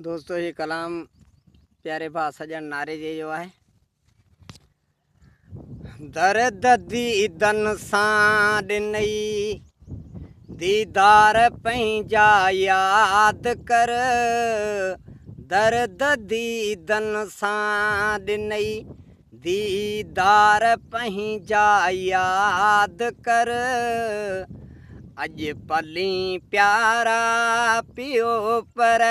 दोस्तों ये कलाम प्यारे भा सजन नारे जे जो है दर्द दीदन सां ॾिनई दीदार पंहिंजा याद कर दर्द दीदन सां ॾिनई दीदार पंहिंजा याद कर अॼु पली प्यारा पियो पर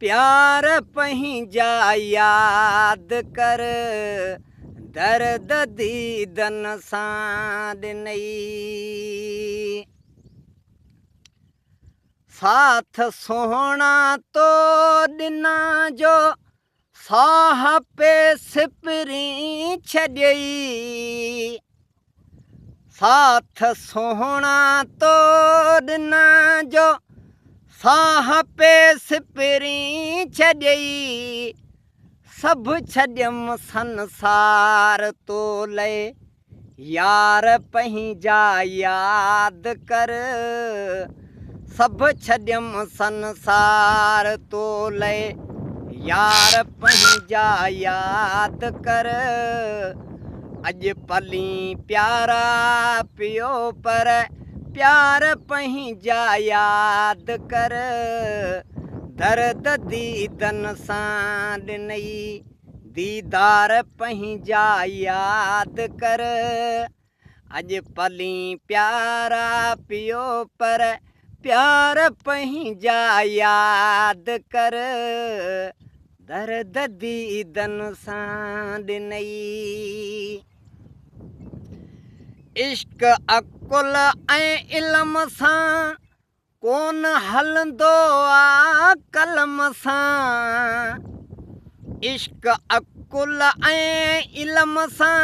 प्यार पंहिंजा याद कर दर्द दीदन सां ॾिनई साथ सोहणा तो ॾिना जो साह पे सिपरी छॾई साथ सोहणा तो ॾिना जो साह पे सिपरी छॾई सभु छॾियमि संसार तो लए यार पंहिंजा याद कर सभु छॾियमि संसार तो लए यार पंहिंजा याद कर अॼु पली प्यारा पियो पर प्यार पंहिंजा याद कर दर्द दीदन सां ॾिनई दीदार पंहिंजा याद कर अॼु पली प्यारा पियो पर प्यार पंहिंजा याद कर दर्द दीदन सां ॾिनई इश्क अकुल ऐं इल्म सां कोन हलंदो आहे कलम सां इश्क अकुल ऐं इल्म सां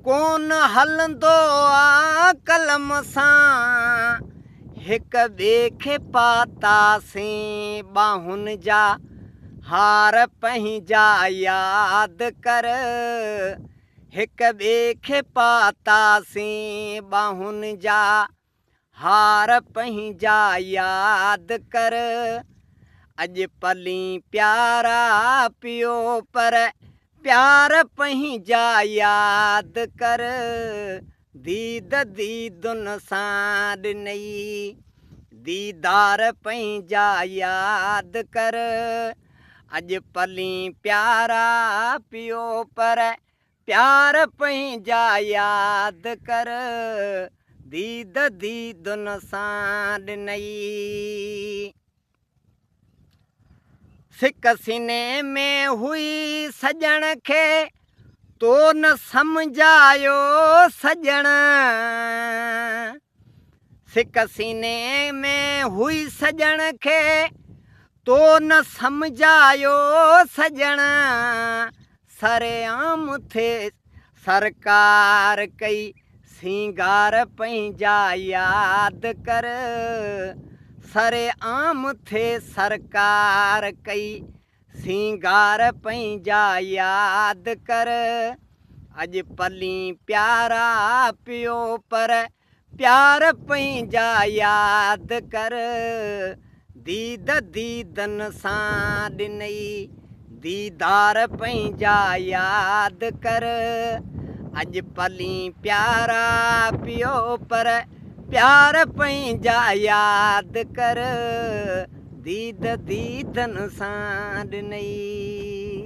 कोन हलंदो आहे कलम सां हिक ॿिए खे पातासीं ॿाहुनि जा हार पंहिंजा याद कर हिक ॿिए खे पातासीं ॿाहुनि जा हार पंहिंजा याद कर अॼु पली प्यारा पियो पर प्यार पंहिंजा याद कर दीद दीदुन सां ॾिनई दीदार पंहिंजा याद कर अॼु पली प्यारा पियो पर प्यार पंहिंजा याद कर दीद दीदुन सां ॾिनई सिक सीने में हुई सजण खे तो न सम्झायो सजण सिक सीने में हुई सजण खे तो न सम्झायो सजण सरेआम थे सरकार कई सिंगार पंहिंजा याद कर सरेआम थे सरकार कई सिंगार पंहिंजा याद कर अॼु पली प्यारा पियो पर प्यार पंहिंजा याद कर दीद दीदन सां ॾिनई दीदार पंहिंजा याद कर अॼु पली प्यारा पियो पर प्यार पंहिंजा याद कर दीद दीदन सां ॾिनई।